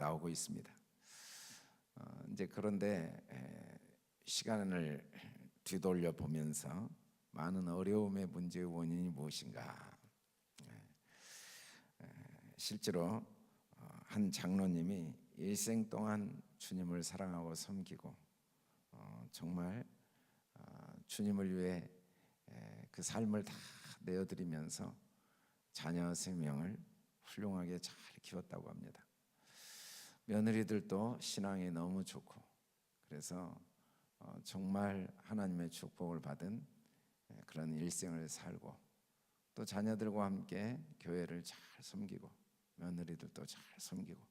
나오고 있습니다. 이제 그런데 시간을 뒤돌려 보면서 많은 어려움의 문제의 원인이 무엇인가? 실제로 한 장로님이 일생 동안 주님을 사랑하고 섬기고 정말 주님을 위해 그 삶을 다 내어드리면서 자녀 3명을 훌륭하게 잘 키웠다고 합니다. 며느리들도 신앙이 너무 좋고 그래서 정말 하나님의 축복을 받은 그런 일생을 살고 또 자녀들과 함께 교회를 잘 섬기고 며느리들도 잘 섬기고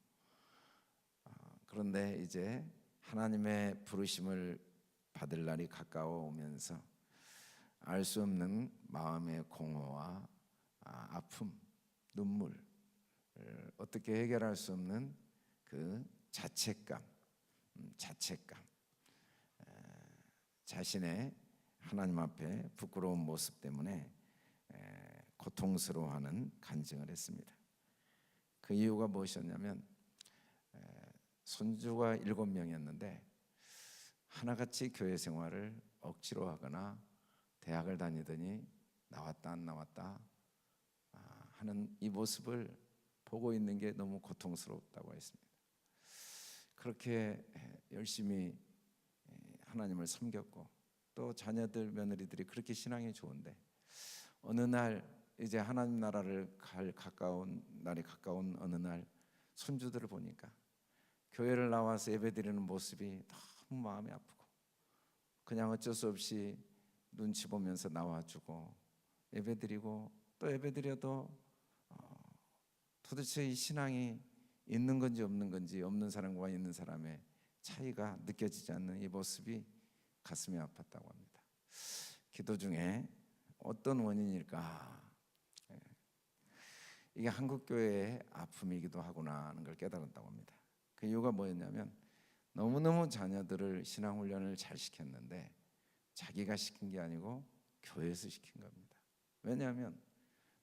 그런데 이제 하나님의 부르심을 받을 날이 가까워 오면서 알 수 없는 마음의 공허와 아픔, 눈물, 어떻게 해결할 수 없는 그 자책감, 자신의 하나님 앞에 부끄러운 모습 때문에 고통스러워하는 간증을 했습니다. 그 이유가 무엇이었냐면 손주가 7명이었는데 하나같이 교회 생활을 억지로 하거나 대학을 다니더니 나왔다 안 나왔다 하는 이 모습을 보고 있는 게 너무 고통스럽다고 했습니다. 그렇게 열심히 하나님을 섬겼고 또 자녀들 며느리들이 그렇게 신앙이 좋은데 어느 날 이제 하나님 나라를 갈 날이 가까운 어느 날 손주들을 보니까 교회를 나와서 예배드리는 모습이 너무 마음이 아프고 그냥 어쩔 수 없이 눈치 보면서 나와주고 예배드리고 또 예배드려도 도대체 이 신앙이 있는 건지 없는 건지 없는 사람과 있는 사람의 차이가 느껴지지 않는 이 모습이 가슴이 아팠다고 합니다. 기도 중에 어떤 원인일까? 이게 한국교회의 아픔이기도 하구나 하는 걸 깨달았다고 합니다. 그 이유가 뭐였냐면 너무너무 자녀들을 신앙훈련을 잘 시켰는데 자기가 시킨 게 아니고 교회에서 시킨 겁니다. 왜냐하면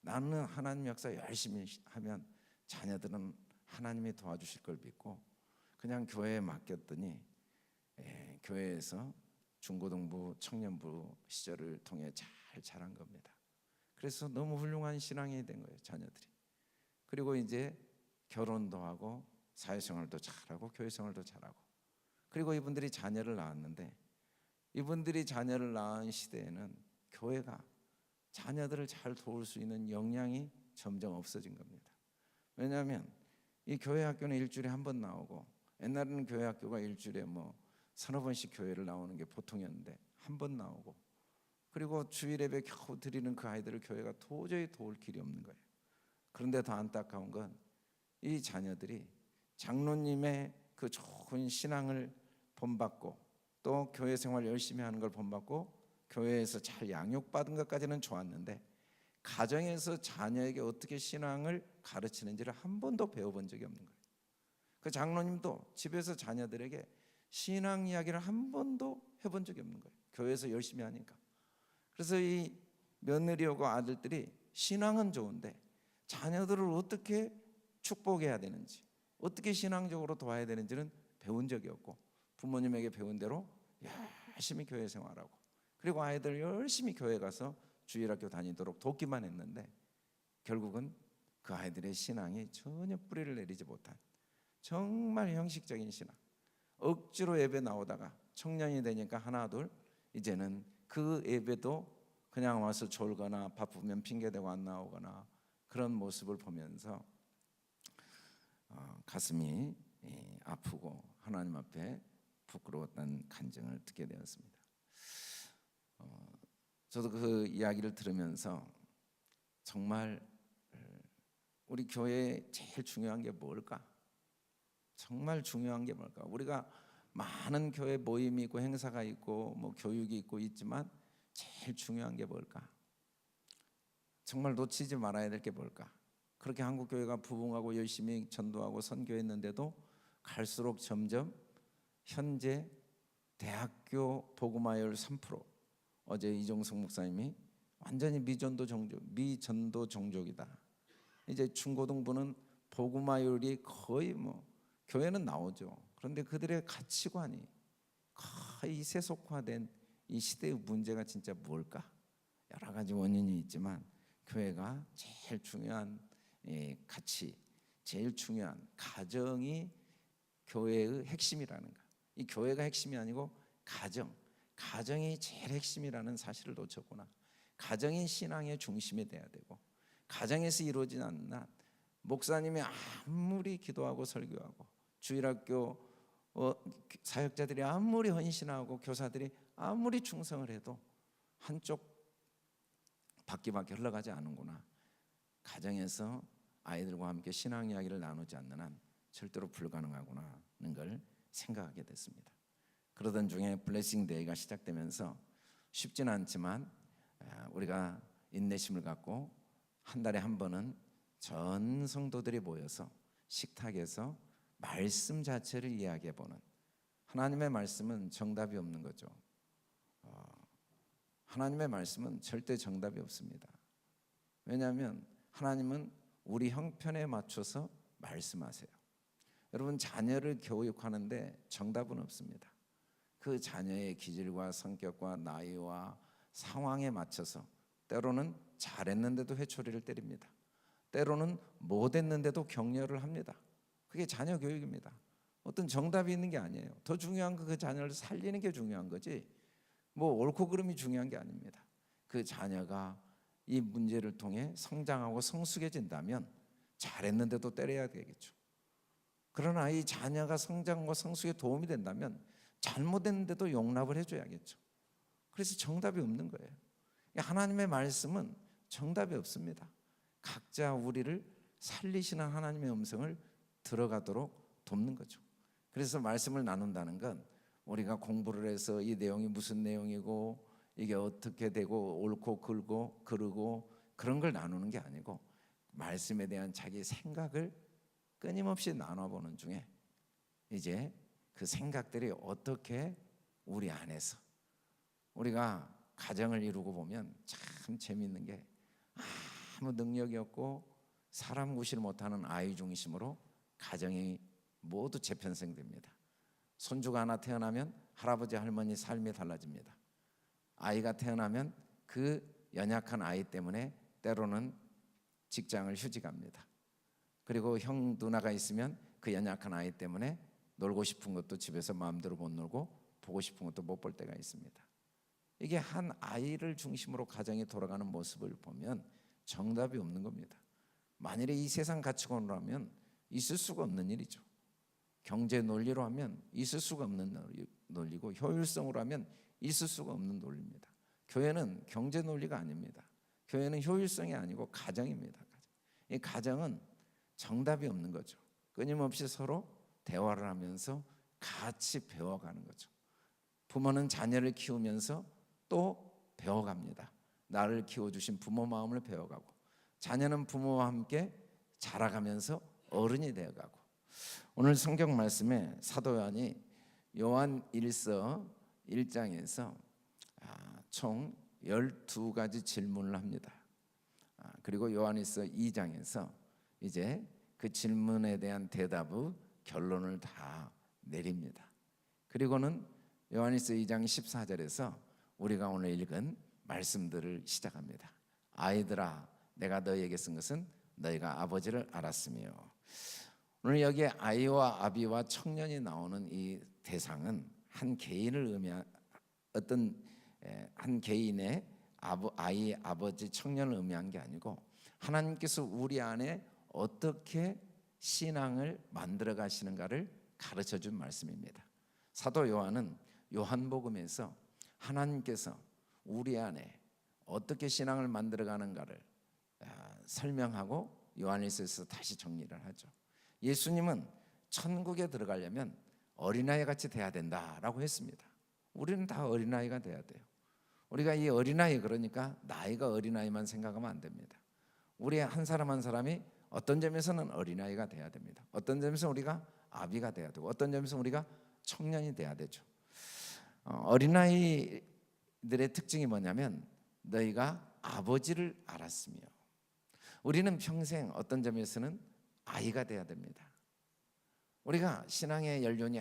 나는 하나님 역사 열심히 하면 자녀들은 하나님이 도와주실 걸 믿고 그냥 교회에 맡겼더니 교회에서 중고등부, 청년부 시절을 통해 잘 자란 겁니다. 그래서 너무 훌륭한 신앙이 된 거예요, 자녀들이. 그리고 이제 결혼도 하고 사회생활도 잘하고 교회생활도 잘하고 그리고 이분들이 자녀를 낳았는데 이분들이 자녀를 낳은 시대에는 교회가 자녀들을 잘 도울 수 있는 역량이 점점 없어진 겁니다. 왜냐하면 이 교회 학교는 일주일에 한 번 나오고 옛날에는 교회 학교가 일주일에 서너 번씩 교회를 나오는 게 보통이었는데 한 번 나오고 그리고 주일 예배 겨우 드리는 그 아이들을 교회가 도저히 도울 길이 없는 거예요. 그런데 더 안타까운 건 이 자녀들이 장로님의 그 좋은 신앙을 본받고 또 교회 생활 열심히 하는 걸 본받고 교회에서 잘 양육받은 것까지는 좋았는데 가정에서 자녀에게 어떻게 신앙을 가르치는지를 한 번도 배워본 적이 없는 거예요. 그 장로님도 집에서 자녀들에게 신앙 이야기를 한 번도 해본 적이 없는 거예요. 교회에서 열심히 하니까. 그래서 이 며느리하고 아들들이 신앙은 좋은데 자녀들을 어떻게 축복해야 되는지 어떻게 신앙적으로 도와야 되는지는 배운 적이 없고 부모님에게 배운 대로 열심히 교회 생활하고 그리고 아이들 열심히 교회 가서 주일학교 다니도록 돕기만 했는데 결국은 그 아이들의 신앙이 전혀 뿌리를 내리지 못한 정말 형식적인 신앙 억지로 예배 나오다가 청년이 되니까 하나 둘 이제는 그 예배도 그냥 와서 졸거나 바쁘면 핑계대고 안 나오거나 그런 모습을 보면서 가슴이 아프고 하나님 앞에 부끄러웠다는 간증을 듣게 되었습니다. 저도 그 이야기를 들으면서 정말 우리 교회에 제일 중요한 게 뭘까? 정말 중요한 게 뭘까? 우리가 많은 교회 모임이 있고 행사가 있고 교육이 있고 있지만 제일 중요한 게 뭘까? 정말 놓치지 말아야 될 게 뭘까? 그렇게 한국교회가 부흥하고 열심히 전도하고 선교했는데도 갈수록 점점 현재 대학교 복음화율 3%, 어제 이종석 목사님이 완전히 미전도 종족이다. 이제 중고등부는 복음화율이 거의 교회는 나오죠. 그런데 그들의 가치관이 거의 세속화된 이 시대의 문제가 진짜 뭘까? 여러 가지 원인이 있지만 교회가 제일 중요한 가치, 제일 중요한 가정이 교회의 핵심이라는 거. 이 교회가 핵심이 아니고 가정이 제일 핵심이라는 사실을 놓쳤구나. 가정이 신앙의 중심이 돼야 되고, 가정에서 이루어지지 않는 한 목사님이 아무리 기도하고 설교하고 주일학교 사역자들이 아무리 헌신하고 교사들이 아무리 충성을 해도 한쪽 바퀴밖에 흘러가지 않는구나. 가정에서 아이들과 함께 신앙 이야기를 나누지 않는 한 절대로 불가능하구나는 걸 생각하게 됐습니다. 그러던 중에 블레싱 데이가 시작되면서 쉽지는 않지만 우리가 인내심을 갖고 한 달에 한 번은 전 성도들이 모여서 식탁에서 말씀 자체를 이야기해보는, 하나님의 말씀은 정답이 없는 거죠. 하나님의 말씀은 절대 정답이 없습니다. 왜냐하면 하나님은 우리 형편에 맞춰서 말씀하세요. 여러분, 자녀를 교육하는데 정답은 없습니다. 그 자녀의 기질과 성격과 나이와 상황에 맞춰서 때로는 잘했는데도 회초리를 때립니다. 때로는 못했는데도 격려를 합니다. 그게 자녀 교육입니다. 어떤 정답이 있는 게 아니에요. 더 중요한 건 그 자녀를 살리는 게 중요한 거지, 뭐 옳고 그름이 중요한 게 아닙니다. 그 자녀가 이 문제를 통해 성장하고 성숙해진다면 잘했는데도 때려야 되겠죠. 그러나 이 자녀가 성장과 성숙에 도움이 된다면 잘못했는데도 용납을 해줘야겠죠. 그래서 정답이 없는 거예요. 하나님의 말씀은 정답이 없습니다. 각자 우리를 살리시는 하나님의 음성을 들어가도록 돕는 거죠. 그래서 말씀을 나눈다는 건 우리가 공부를 해서 이 내용이 무슨 내용이고 이게 어떻게 되고 옳고 그르고 그런 걸 나누는 게 아니고, 말씀에 대한 자기 생각을 끊임없이 나눠보는 중에 이제 그 생각들이 어떻게 우리 안에서, 우리가 가정을 이루고 보면 참 재미있는 게 아무 능력이 없고 사람 구실 못하는 아이 중심으로 가정이 모두 재편성됩니다. 손주가 하나 태어나면 할아버지 할머니 삶이 달라집니다. 아이가 태어나면 그 연약한 아이 때문에 때로는 직장을 휴직합니다. 그리고 형 누나가 있으면 그 연약한 아이 때문에 놀고 싶은 것도 집에서 마음대로 못 놀고 보고 싶은 것도 못 볼 때가 있습니다. 이게 한 아이를 중심으로 가정이 돌아가는 모습을 보면 정답이 없는 겁니다. 만일에 이 세상 가치관으로 하면 있을 수가 없는 일이죠. 경제 논리로 하면 있을 수가 없는 논리고, 효율성으로 하면 있을 수가 없는 논리입니다. 교회는 경제 논리가 아닙니다. 교회는 효율성이 아니고 가정입니다. 이 가정은 정답이 없는 거죠. 끊임없이 서로 대화를 하면서 같이 배워가는 거죠. 부모는 자녀를 키우면서 또 배워갑니다. 나를 키워주신 부모 마음을 배워가고, 자녀는 부모와 함께 자라가면서 어른이 되어가고, 오늘 성경 말씀에 사도 요한이 요한 1서 1장에서 총 12가지 질문을 합니다. 그리고 요한일서 2장에서 이제 그 질문에 대한 대답의 결론을 다 내립니다. 그리고는 요한일서 2장 14절에서 우리가 오늘 읽은 말씀들을 시작합니다. 아이들아, 내가 너희에게 쓴 것은 너희가 아버지를 알았으며. 오늘 여기에 아이와 아비와 청년이 나오는 이 대상은 한 개인을 의미한, 어떤 한 개인의 아이, 아버지, 청년을 의미한 게 아니고 하나님께서 우리 안에 어떻게 신앙을 만들어 가시는가를 가르쳐 준 말씀입니다. 사도 요한은 요한복음에서 하나님께서 우리 안에 어떻게 신앙을 만들어 가는가를 설명하고 요한일서에서 다시 정리를 하죠. 예수님은 천국에 들어가려면 어린아이 같이 돼야 된다라고 했습니다. 우리는 다 어린아이가 돼야 돼요. 우리가 이 어린아이, 그러니까 나이가 어린아이만 생각하면 안 됩니다. 우리 한 사람 한 사람이 어떤 점에서는 어린아이가 돼야 됩니다. 어떤 점에서 우리가 아비가 돼야 되고, 어떤 점에서 우리가 청년이 돼야 되죠. 어린아이들의 특징이 뭐냐면 너희가 아버지를 알았으며, 우리는 평생 어떤 점에서는 아이가 돼야 됩니다. 우리가 신앙의 연륜이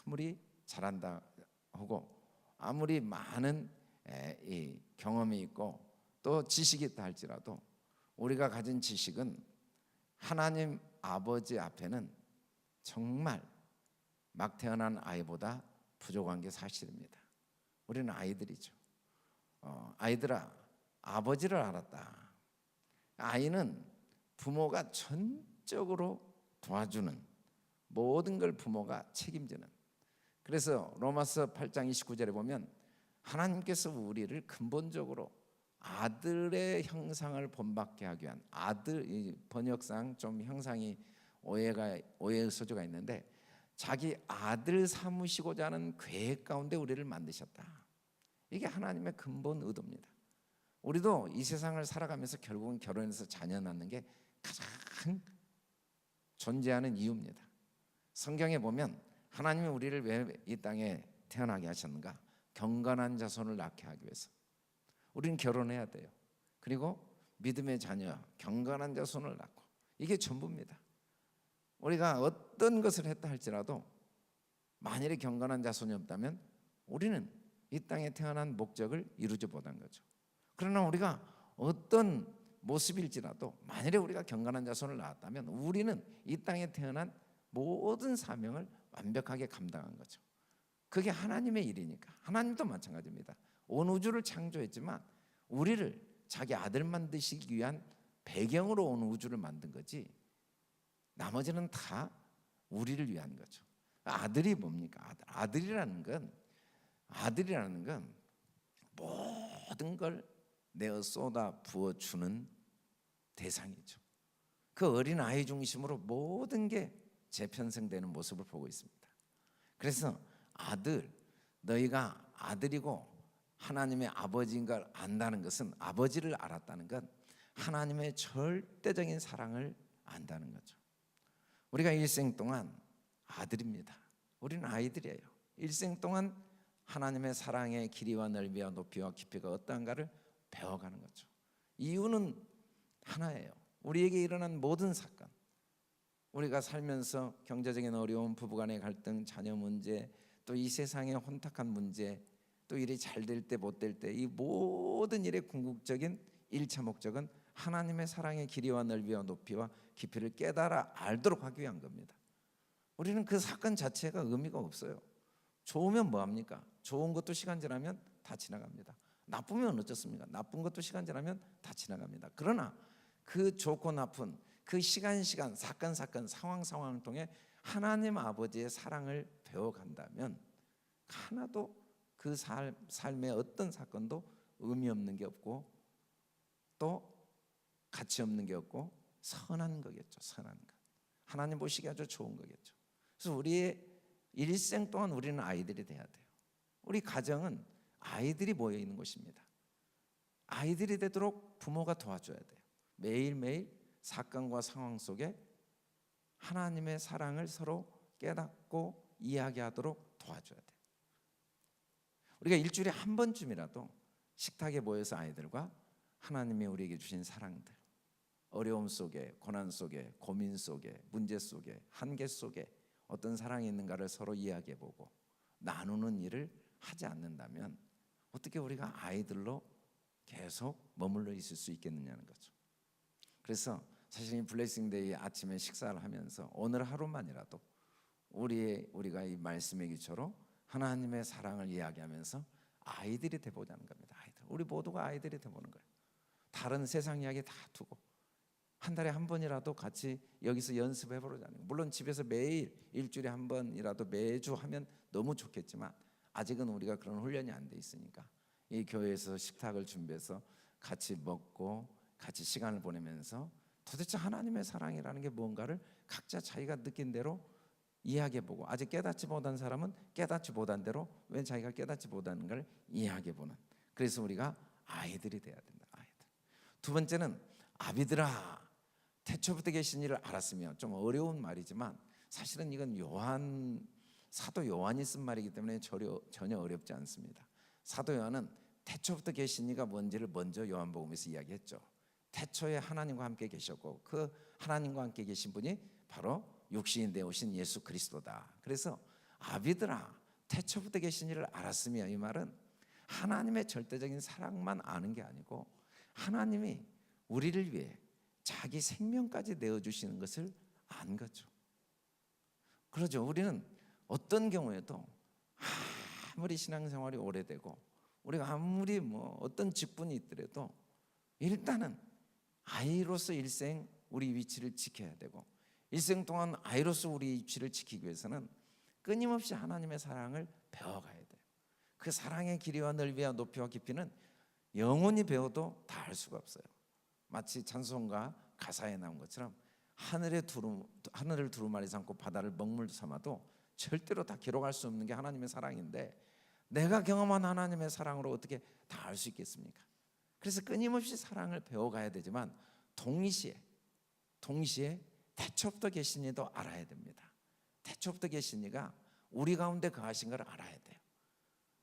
아무리 잘한다 하고 아무리 많은 이 경험이 있고 또 지식이 있다 할지라도 우리가 가진 지식은 하나님 아버지 앞에는 정말 막 태어난 아이보다 부족한 게 사실입니다. 우리는 아이들이죠. 아이들아, 아버지를 알았다. 아이는 부모가 전적으로 도와주는 모든 걸 부모가 책임지는. 그래서 로마서 8장 29절에 보면 하나님께서 우리를 근본적으로 아들의 형상을 본받게 하기 위한, 아들, 이 번역상 좀 형상이 오해의 소지가 있는데 자기 아들 삼으시고자 하는 계획 가운데 우리를 만드셨다. 이게 하나님의 근본 의도입니다. 우리도 이 세상을 살아가면서 결국은 결혼해서 자녀 낳는 게 가장 존재하는 이유입니다. 성경에 보면 하나님이 우리를 왜 이 땅에 태어나게 하셨는가? 경건한 자손을 낳게 하기 위해서. 우리는 결혼해야 돼요. 그리고 믿음의 자녀, 경건한 자손을 낳고, 이게 전부입니다. 우리가 어떤 것을 했다 할지라도 만일에 경건한 자손이 없다면 우리는 이 땅에 태어난 목적을 이루지 못한 거죠. 그러나 우리가 어떤 모습일지라도 만일에 우리가 경건한 자손을 낳았다면 우리는 이 땅에 태어난 모든 사명을 완벽하게 감당한 거죠. 그게 하나님의 일이니까. 하나님도 마찬가지입니다. 온 우주를 창조했지만 우리를 자기 아들 만드시기 위한 배경으로 온 우주를 만든 거지 나머지는 다 우리를 위한 거죠. 아들이 뭡니까? 아들이라는 건 모든 걸 내어 쏟아 부어주는 대상이죠. 그 어린 아이 중심으로 모든 게 재편성되는 모습을 보고 있습니다. 그래서 아들, 너희가 아들이고 하나님의 아버지인 걸 안다는 것은, 아버지를 알았다는 건 하나님의 절대적인 사랑을 안다는 거죠. 우리가 일생 동안 아들입니다. 우리는 아이들이에요. 일생 동안 하나님의 사랑의 길이와 넓이와 높이와 깊이가 어떠한가를 배워가는 거죠. 이유는 하나예요. 우리에게 일어난 모든 사건, 우리가 살면서 경제적인 어려움, 부부간의 갈등, 자녀 문제, 또 이 세상의 혼탁한 문제, 또 일이 잘 될 때 못 될 때, 이 모든 일의 궁극적인 1차 목적은 하나님의 사랑의 길이와 넓이와 높이와 깊이를 깨달아 알도록 하기 위한 겁니다. 우리는 그 사건 자체가 의미가 없어요. 좋으면 뭐합니까? 좋은 것도 시간 지나면 다 지나갑니다. 나쁘면 어쩌습니까? 나쁜 것도 시간 지나면 다 지나갑니다. 그러나 그 좋고 나쁜 그 시간 사건 상황을 통해 하나님 아버지의 사랑을 배워간다면 하나도 그 삶의 어떤 사건도 의미 없는 게 없고 또 가치 없는 게 없고 선한 거겠죠. 선한 것, 하나님 보시기에 아주 좋은 거겠죠. 그래서 우리의 일생 동안 우리는 아이들이 돼야 돼요. 우리 가정은 아이들이 모여 있는 곳입니다. 아이들이 되도록 부모가 도와줘야 돼요. 매일매일 사건과 상황 속에 하나님의 사랑을 서로 깨닫고 이야기하도록 도와줘야 돼요. 우리가 일주일에 한 번쯤이라도 식탁에 모여서 아이들과 하나님이 우리에게 주신 사랑들, 어려움 속에, 고난 속에, 고민 속에, 문제 속에, 한계 속에 어떤 사랑이 있는가를 서로 이야기해보고 나누는 일을 하지 않는다면 어떻게 우리가 아이들로 계속 머물러 있을 수 있겠느냐는 거죠. 그래서 사실 이 블레싱데이 아침에 식사를 하면서 오늘 하루만이라도 우리가 이 말씀의 기초로 하나님의 사랑을 이야기하면서 아이들이 돼보자는 겁니다. 아이들, 우리 모두가 아이들이 돼보는 거예요. 다른 세상 이야기 다 두고 한 달에 한 번이라도 같이 여기서 연습해보자는 거예요. 물론 집에서 매일 일주일에 한 번이라도 매주 하면 너무 좋겠지만 아직은 우리가 그런 훈련이 안 돼 있으니까 이 교회에서 식탁을 준비해서 같이 먹고 같이 시간을 보내면서 도대체 하나님의 사랑이라는 게 뭔가를 각자 자기가 느낀 대로 이야기해보고, 아직 깨닫지 못한 사람은 깨닫지 못한 대로 왜 자기가 깨닫지 못하는 걸 이야기해보는, 그래서 우리가 아이들이 돼야 된다. 아이들. 두 번째는 아비들아, 태초부터 계신 이를 알았으며, 좀 어려운 말이지만 사실은 이건 사도 요한이 쓴 말이기 때문에 전혀 어렵지 않습니다. 사도 요한은 태초부터 계신 이가 뭔지를 먼저 요한복음에서 이야기했죠. 태초에 하나님과 함께 계셨고 그 하나님과 함께 계신 분이 바로 육신이 되오신 예수 그리스도다. 그래서 아비들아 태초부터 계신 이를 알았으며, 이 말은 하나님의 절대적인 사랑만 아는 게 아니고 하나님이 우리를 위해 자기 생명까지 내어주시는 것을 안 거죠. 그러죠. 우리는 어떤 경우에도 아무리 신앙생활이 오래되고 우리가 아무리 어떤 직분이 있더라도 일단은 아이로서 일생 우리 위치를 지켜야 되고, 일생 동안 아이로서 우리 위치를 지키기 위해서는 끊임없이 하나님의 사랑을 배워가야 돼요. 그 사랑의 길이와 넓이와 높이와 깊이는 영원히 배워도 다 알 수가 없어요. 마치 찬송가 가사에 나온 것처럼 하늘을 두루마리 삼고 바다를 먹물 삼아도 절대로 다 기록할 수 없는 게 하나님의 사랑인데, 내가 경험한 하나님의 사랑으로 어떻게 다 알 수 있겠습니까? 그래서 끊임없이 사랑을 배워가야 되지만 동시에 태초부터 계신 이도 알아야 됩니다. 태초부터 계신 이가 우리 가운데 거하신 걸 알아야 돼요.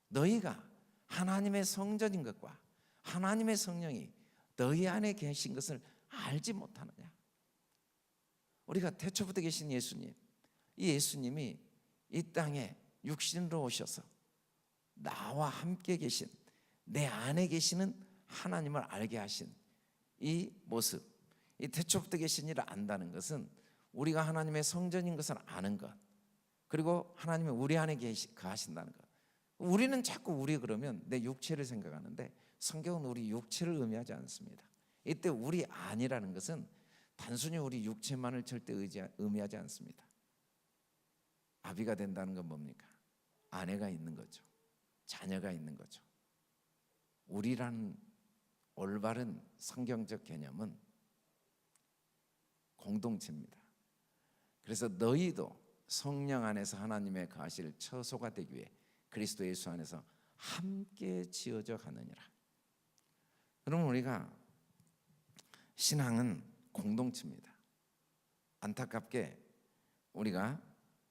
너희가 하나님의 성전인 것과 하나님의 성령이 너희 안에 계신 것을 알지 못하느냐. 우리가 태초부터 계신 예수님, 이 예수님이 이 땅에 육신으로 오셔서 나와 함께 계신, 내 안에 계시는 하나님을 알게 하신 이 모습, 이 태초부터 계신 이를 안다는 것은 우리가 하나님의 성전인 것을 아는 것, 그리고 하나님이 우리 안에 거하신다는 것. 우리는 자꾸 우리 그러면 내 육체를 생각하는데 성경은 우리 육체를 의미하지 않습니다. 이때 우리 안이라는 것은 단순히 우리 육체만을 절대 의미하지 않습니다. 아비가 된다는 건 뭡니까? 아내가 있는 거죠. 자녀가 있는 거죠. 우리라는 올바른 성경적 개념은 공동체입니다. 그래서 너희도 성령 안에서 하나님의 거하실 처소가 되기 위해 그리스도 예수 안에서 함께 지어져 가느니라. 그럼 우리가 신앙은 공동체입니다. 안타깝게 우리가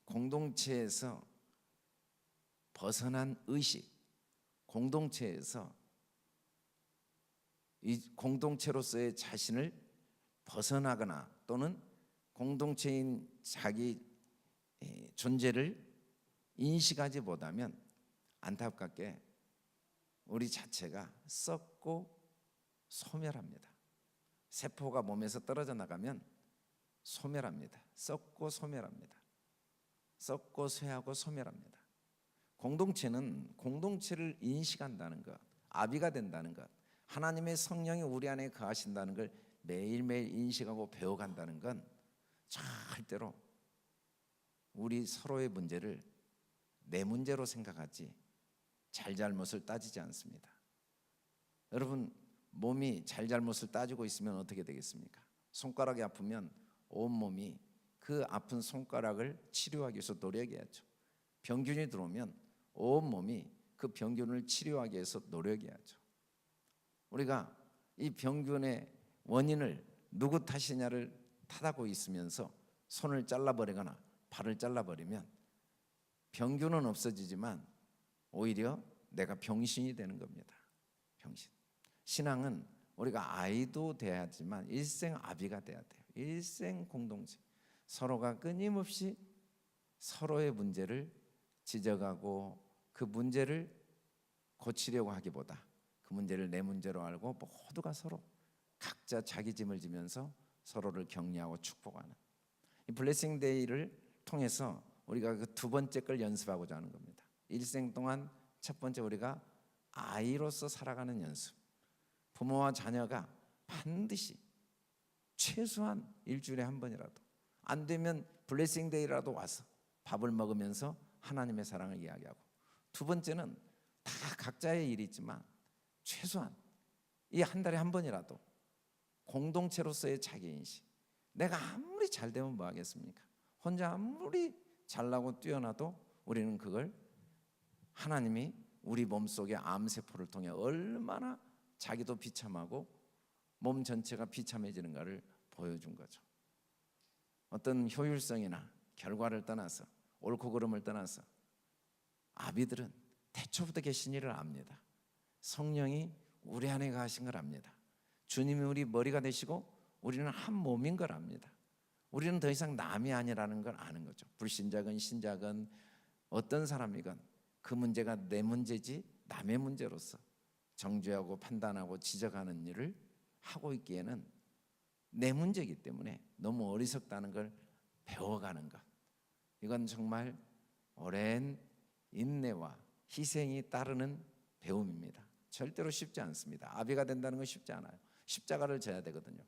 공동체에서 벗어난 의식, 공동체에서 이 공동체로서의 자신을 벗어나거나 또는 공동체인 자기 존재를 인식하지 못하면 안타깝게 우리 자체가 썩고 소멸합니다. 세포가 몸에서 떨어져 나가면 소멸합니다. 썩고 소멸합니다. 썩고 쇠하고 소멸합니다. 공동체는 공동체를 인식한다는 것, 아비가 된다는 것, 하나님의 성령이 우리 안에 거하신다는 걸 매일매일 인식하고 배워간다는 건 절대로 우리 서로의 문제를 내 문제로 생각하지 잘잘못을 따지지 않습니다. 여러분, 몸이 잘잘못을 따지고 있으면 어떻게 되겠습니까? 손가락이 아프면 온몸이 그 아픈 손가락을 치료하기 위해서 노력해야죠. 병균이 들어오면 온몸이 그 병균을 치료하기 위해서 노력해야죠. 우리가 이 병균의 원인을 누구 탓이냐를 탓하고 있으면서 손을 잘라버리거나 발을 잘라버리면 병균은 없어지지만 오히려 내가 병신이 되는 겁니다. 병신. 신앙은 우리가 아이도 돼야 하지만 일생 아비가 돼야 돼요. 일생 공동체. 서로가 끊임없이 서로의 문제를 지적하고 그 문제를 고치려고 하기보다 그 문제를 내 문제로 알고 모두가 서로 각자 자기 짐을 지면서 서로를 격려하고 축복하는 이 블레싱 데이를 통해서 우리가 그 두 번째 걸 연습하고자 하는 겁니다. 일생 동안 첫 번째 우리가 아이로서 살아가는 연습. 부모와 자녀가 반드시 최소한 일주일에 한 번이라도, 안 되면 블레싱 데이라도 와서 밥을 먹으면서 하나님의 사랑을 이야기하고, 두 번째는 다 각자의 일이 있지만 최소한 이 한 달에 한 번이라도 공동체로서의 자기인식. 내가 아무리 잘 되면 뭐 하겠습니까? 혼자 아무리 잘나고 뛰어나도 우리는 그걸 하나님이 우리 몸속의 암세포를 통해 얼마나 자기도 비참하고 몸 전체가 비참해지는가를 보여준 거죠. 어떤 효율성이나 결과를 떠나서, 옳고 그름을 떠나서 아비들은 태초부터 계신 일을 압니다. 성령이 우리 안에 가신 걸 압니다. 주님이 우리 머리가 되시고 우리는 한 몸인 걸 압니다. 우리는 더 이상 남이 아니라는 걸 아는 거죠. 불신자건 신자건 어떤 사람이건 그 문제가 내 문제지 남의 문제로서 정죄하고 판단하고 지적하는 일을 하고 있기에는 내 문제이기 때문에 너무 어리석다는 걸 배워가는 것, 이건 정말 오랜 인내와 희생이 따르는 배움입니다. 절대로 쉽지 않습니다. 아비가 된다는 건 쉽지 않아요. 십자가를 져야 되거든요.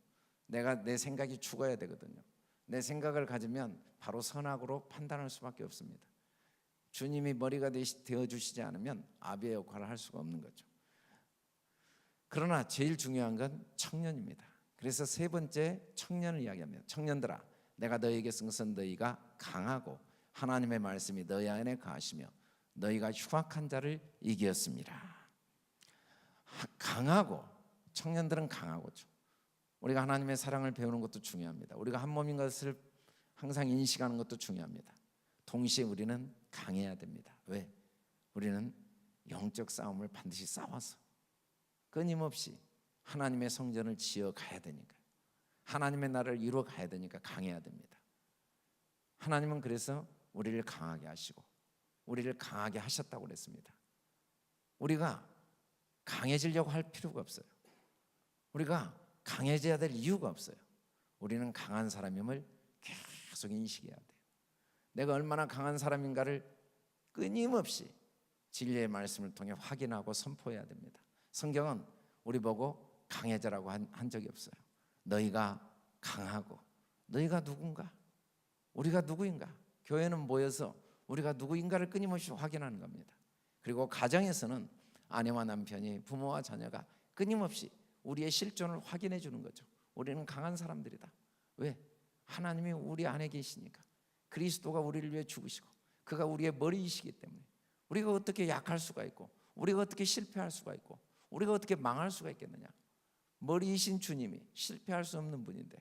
내 생각이 죽어야 되거든요. 내 생각을 가지면 바로 선악으로 판단할 수밖에 없습니다. 주님이 머리가 되어주시지 않으면 아비의 역할을 할 수가 없는 거죠. 그러나 제일 중요한 건 청년입니다. 그래서 세 번째 청년을 이야기합니다. 청년들아, 내가 너희에게 쓴 것은 너희가 강하고 하나님의 말씀이 너희 안에 거하시며 너희가 흉악한 자를 이기었습니다. 강하고, 청년들은 강하고죠. 우리가 하나님의 사랑을 배우는 것도 중요합니다. 우리가 한 몸인 것을 항상 인식하는 것도 중요합니다. 동시에 우리는 강해야 됩니다. 왜? 우리는 영적 싸움을 반드시 싸워서 끊임없이 하나님의 성전을 지어 가야 되니까, 하나님의 나라를 이루어 가야 되니까 강해야 됩니다. 하나님은 그래서 우리를 강하게 하시고 우리를 강하게 하셨다고 그랬습니다. 우리가 강해지려고 할 필요가 없어요. 우리가 강해져야 될 이유가 없어요. 우리는 강한 사람임을 계속 인식해야 돼요. 내가 얼마나 강한 사람인가를 끊임없이 진리의 말씀을 통해 확인하고 선포해야 됩니다. 성경은 우리 보고 강해져라고 한 적이 없어요. 너희가 강하고, 너희가 누군가? 우리가 누구인가? 교회는 모여서 우리가 누구인가를 끊임없이 확인하는 겁니다. 그리고 가정에서는 아내와 남편이, 부모와 자녀가 끊임없이 우리의 실존을 확인해 주는 거죠. 우리는 강한 사람들이다. 왜? 하나님이 우리 안에 계시니까. 그리스도가 우리를 위해 죽으시고 그가 우리의 머리이시기 때문에 우리가 어떻게 약할 수가 있고, 우리가 어떻게 실패할 수가 있고, 우리가 어떻게 망할 수가 있겠느냐? 머리이신 주님이 실패할 수 없는 분인데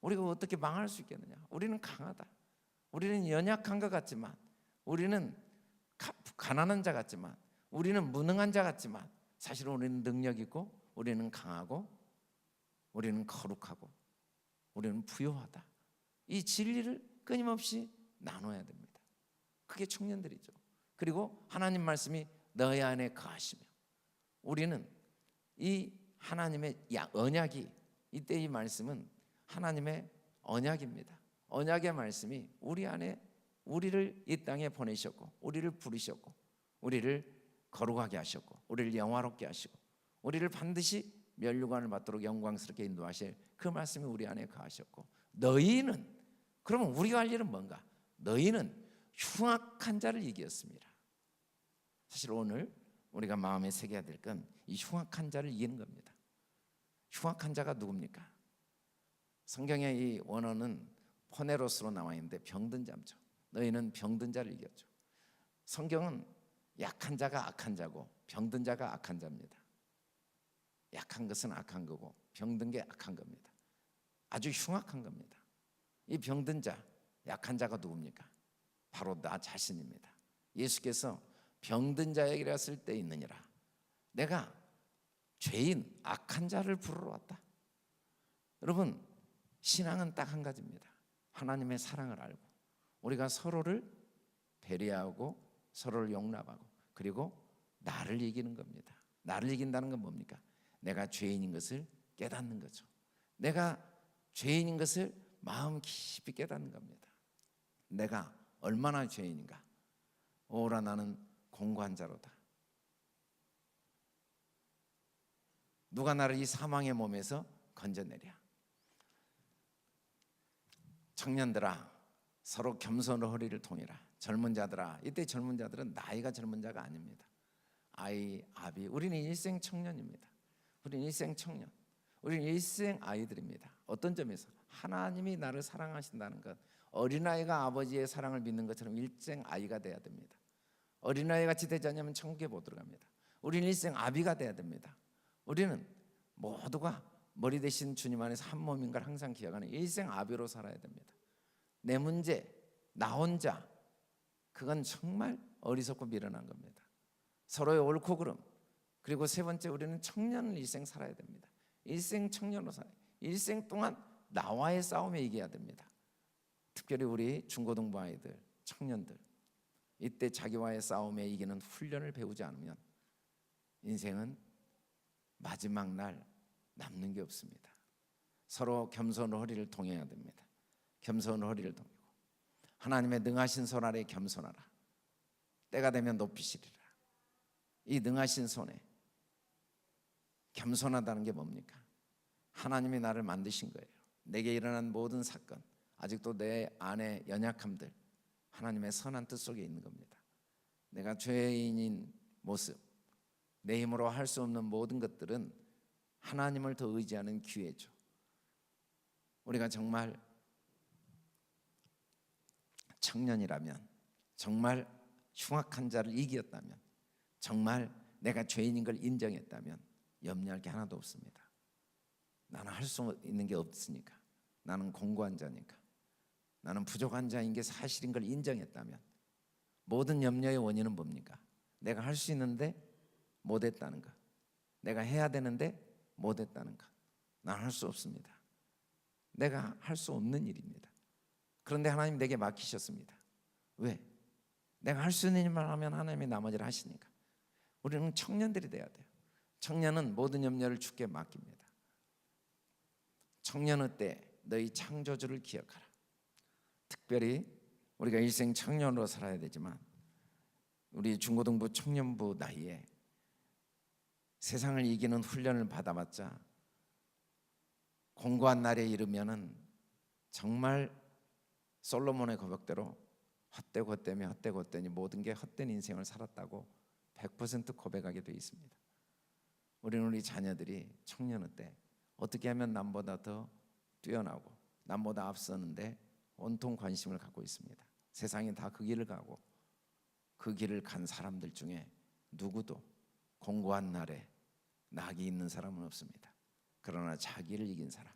우리가 어떻게 망할 수 있겠느냐? 우리는 강하다. 우리는 연약한 것 같지만, 우리는 가난한 자 같지만, 우리는 무능한 자 같지만 사실은 우리는 능력 있고, 우리는 강하고, 우리는 거룩하고, 우리는 부요하다. 이 진리를 끊임없이 나눠야 됩니다. 그게 청년들이죠. 그리고 하나님 말씀이 너희 안에 거하시며, 우리는 이 하나님의 언약이, 이때 이 말씀은 하나님의 언약입니다. 언약의 말씀이 우리 안에, 우리를 이 땅에 보내셨고, 우리를 부르셨고, 우리를 거룩하게 하셨고, 우리를 영화롭게 하시고, 우리를 반드시 면류관을 받도록 영광스럽게 인도하실 그 말씀이 우리 안에 거하셨고, 너희는, 그러면 우리가 할 일은 뭔가? 너희는 흉악한 자를 이겼습니다. 사실 오늘 우리가 마음에 새겨야 될 건 이 흉악한 자를 이기는 겁니다. 흉악한 자가 누굽니까? 성경의 이 원어는 포네로스로 나와 있는데 병든 자죠. 너희는 병든 자를 이겼죠. 성경은 약한 자가 악한 자고 병든 자가 악한 자입니다. 약한 것은 악한 거고 병든 게 악한 겁니다. 아주 흉악한 겁니다. 이 병든 자, 약한 자가 누굽니까? 바로 나 자신입니다. 예수께서 병든 자에게 왔을 때 있느니라. 내가 죄인, 악한 자를 부르러 왔다. 여러분, 신앙은 딱 한 가지입니다. 하나님의 사랑을 알고 우리가 서로를 배려하고 서로를 용납하고, 그리고 나를 이기는 겁니다. 나를 이긴다는 건 뭡니까? 내가 죄인인 것을 깨닫는 거죠. 내가 죄인인 것을 마음 깊이 깨닫는 겁니다. 내가 얼마나 죄인인가? 오라 나는 공고한 자로다. 누가 나를 이 사망의 몸에서 건져내랴? 청년들아, 서로 겸손으로 허리를 통이라. 젊은 자들아, 이때 젊은 자들은 나이가 젊은 자가 아닙니다. 아비, 우리는 일생 청년입니다. 우리는 일생 청년, 우리는 일생 아이들입니다. 어떤 점에서? 하나님이 나를 사랑하신다는 것, 어린아이가 아버지의 사랑을 믿는 것처럼 일생 아이가 돼야 됩니다. 어린아이 같이 되지 않으면 천국에 못 들어갑니다. 우리는 일생 아비가 돼야 됩니다. 우리는 모두가 머리 대신 주님 안에서 한 몸인 걸 항상 기억하는 일생 아비로 살아야 됩니다. 내 문제, 나 혼자, 그건 정말 어리석고 미련한 겁니다. 서로의 옳고 그름, 그리고 세 번째, 우리는 청년을 일생 살아야 됩니다. 일생 청년으로 살아야, 일생 동안 나와의 싸움에 이겨야 됩니다. 특별히 우리 중고등부 아이들, 청년들, 이때 자기와의 싸움에 이기는 훈련을 배우지 않으면 인생은 마지막 날 남는 게 없습니다. 서로 겸손으로 허리를 동여야 됩니다. 겸손으로 허리를 동이고 하나님의 능하신 손 아래 겸손하라. 때가 되면 높이시리라. 이 능하신 손에 겸손하다는 게 뭡니까? 하나님이 나를 만드신 거예요. 내게 일어난 모든 사건, 아직도 내 안에 연약함들, 하나님의 선한 뜻 속에 있는 겁니다. 내가 죄인인 모습, 내 힘으로 할 수 없는 모든 것들은 하나님을 더 의지하는 기회죠. 우리가 정말 청년이라면, 정말 흉악한 자를 이겼다면, 정말 내가 죄인인 걸 인정했다면 염려할 게 하나도 없습니다. 나는 할 수 있는 게 없으니까, 나는 공고한 자니까, 나는 부족한 자인 게 사실인 걸 인정했다면 모든 염려의 원인은 뭡니까? 내가 할 수 있는데 못했다는 것, 내가 해야 되는데 못했다는 것. 난 할 수 없습니다. 내가 할 수 없는 일입니다. 그런데 하나님 내게 맡기셨습니다. 왜? 내가 할 수 있는 일만 하면 하나님이 나머지를 하시니까. 우리는 청년들이 돼야 돼요. 청년은 모든 염려를 주께 맡깁니다. 청년의 때 너희 창조주를 기억하라. 특별히 우리가 일생 청년으로 살아야 되지만 우리 중고등부 청년부 나이에 세상을 이기는 훈련을 받아봤자 공고한 날에 이르면은 정말 솔로몬의 고백대로 헛되고 헛되며 헛되고 헛되니 모든 게 헛된 인생을 살았다고 100% 고백하게 되어 있습니다. 우리는 우리 자녀들이 청년의 때 어떻게 하면 남보다 더 뛰어나고 남보다 앞서는데 온통 관심을 갖고 있습니다. 세상이 다 그 길을 가고 그 길을 간 사람들 중에 누구도 공고한 날에 낙이 있는 사람은 없습니다. 그러나 자기를 이긴 사람,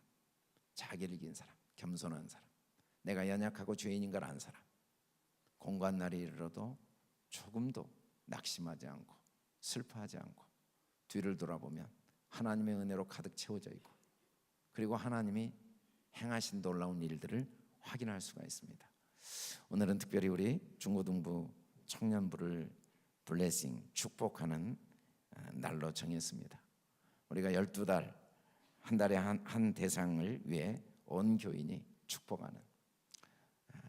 자기를 이긴 사람, 겸손한 사람, 내가 연약하고 죄인인 걸 안 사람, 공고한 날이 이르러도 조금도 낙심하지 않고 슬퍼하지 않고 뒤를 돌아보면 하나님의 은혜로 가득 채워져 있고 그리고 하나님이 행하신 놀라운 일들을 확인할 수가 있습니다. 오늘은 특별히 우리 중고등부 청년부를 블레싱, 축복하는 날로 정했습니다. 우리가 12달, 한 달에 한 대상을 위해 온 교인이 축복하는,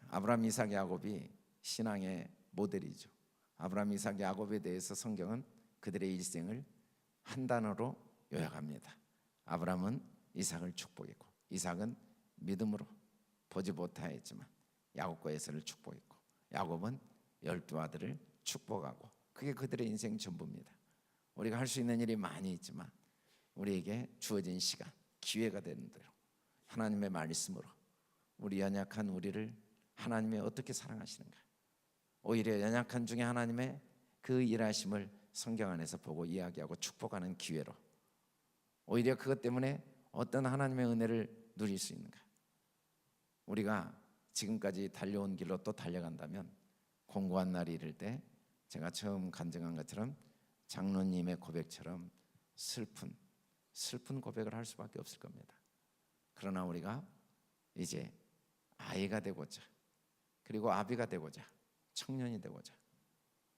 아브라함, 이삭, 야곱이 신앙의 모델이죠. 아브라함, 이삭, 야곱에 대해서 성경은 그들의 일생을 한 단어로 요약합니다. 아브라함은 이삭을 축복했고, 이삭은 믿음으로 보지 못하였지만 야곱과 에서를 축복했고, 야곱은 12아들을 축복하고, 그게 그들의 인생 전부입니다. 우리가 할 수 있는 일이 많이 있지만 우리에게 주어진 시간, 기회가 되는 대로 하나님의 말씀으로 우리 연약한 우리를 하나님이 어떻게 사랑하시는가, 오히려 연약한 중에 하나님의 그 일하심을 성경 안에서 보고 이야기하고 축복하는 기회로, 오히려 그것 때문에 어떤 하나님의 은혜를 누릴 수 있는가. 우리가 지금까지 달려온 길로 또 달려간다면 공고한 날이 이를 때 제가 처음 간증한 것처럼 장로님의 고백처럼 슬픈 고백을 할 수밖에 없을 겁니다. 그러나 우리가 이제 아이가 되고자, 그리고 아비가 되고자, 청년이 되고자,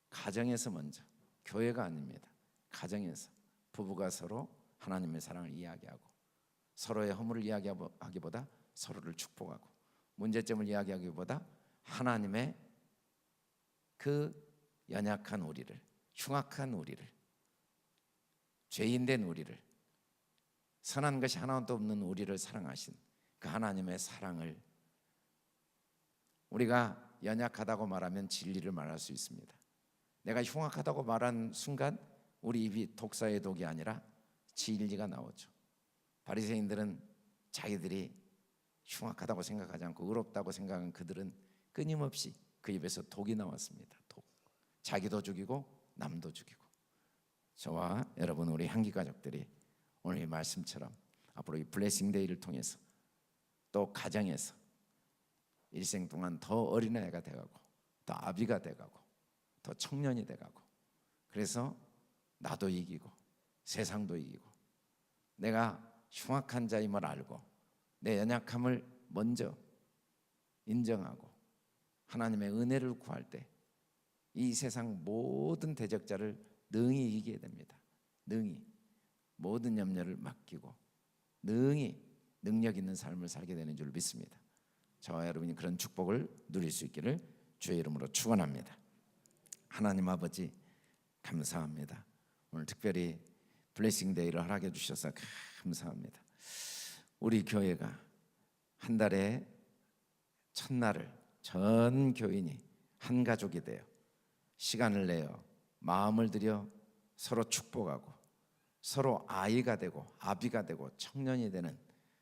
가정에서 먼저, 교회가 아닙니다. 가정에서 부부가 서로 하나님의 사랑을 이야기하고 서로의 허물을 이야기하기보다 서로를 축복하고, 문제점을 이야기하기보다 하나님의 그 연약한 우리를, 흉악한 우리를, 죄인된 우리를, 선한 것이 하나도 없는 우리를 사랑하신 그 하나님의 사랑을, 우리가 연약하다고 말하면 진리를 말할 수 있습니다. 내가 흉악하다고 말한 순간 우리 입이 독사의 독이 아니라 진리가 나오죠. 바리새인들은 자기들이 흉악하다고 생각하지 않고 의롭다고 생각한 그들은 끊임없이 그 입에서 독이 나왔습니다. 독. 자기도 죽이고 남도 죽이고. 저와 여러분, 우리 향기 가족들이 오늘 이 말씀처럼 앞으로 이 블레싱 데이를 통해서 또 가정에서 일생 동안 더 어린아이가 돼가고 더 아비가 돼가고 더 청년이 돼가고, 그래서 나도 이기고 세상도 이기고 내가 흉악한 자임을 알고 내 연약함을 먼저 인정하고 하나님의 은혜를 구할 때 이 세상 모든 대적자를 능히 이기게 됩니다. 능히 모든 염려를 맡기고 능히 능력 있는 삶을 살게 되는 줄 믿습니다. 저와 여러분이 그런 축복을 누릴 수 있기를 주의 이름으로 축원합니다. 하나님 아버지 감사합니다. 오늘 특별히 블레싱 데이를 허락해 주셔서 감사합니다. 우리 교회가 한 달에 첫날을 전 교인이 한 가족이 되어 시간을 내어 마음을 들여 서로 축복하고 서로 아이가 되고 아비가 되고 청년이 되는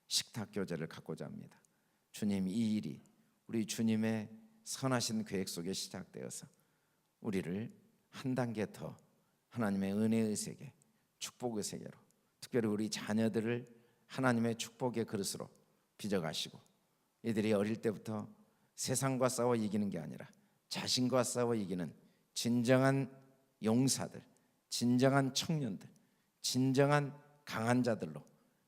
식탁 교제를 갖고자 합니다. 주님, 이 일이 우리 주님의 선하신 계획 속에 시작되어서 우리를 한 단계 더 하나님의 은혜의 세계, 축복의 세계로, 특별히 우리 자녀들을 하나님의 축복의 그릇으로 빚어가시고 이들이 어릴 때부터 세상과 싸워 이기는 게 아니라 자신과 싸워 이기는 진정한 용사들, 진정한 청년들, 진정한 강한 자들로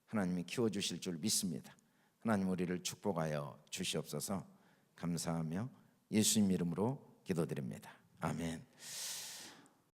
하나님이 키워주실 줄 믿습니다. 하나님 우리를 축복하여 주시옵소서. 감사하며 예수님 이름으로 기도드립니다. 아멘.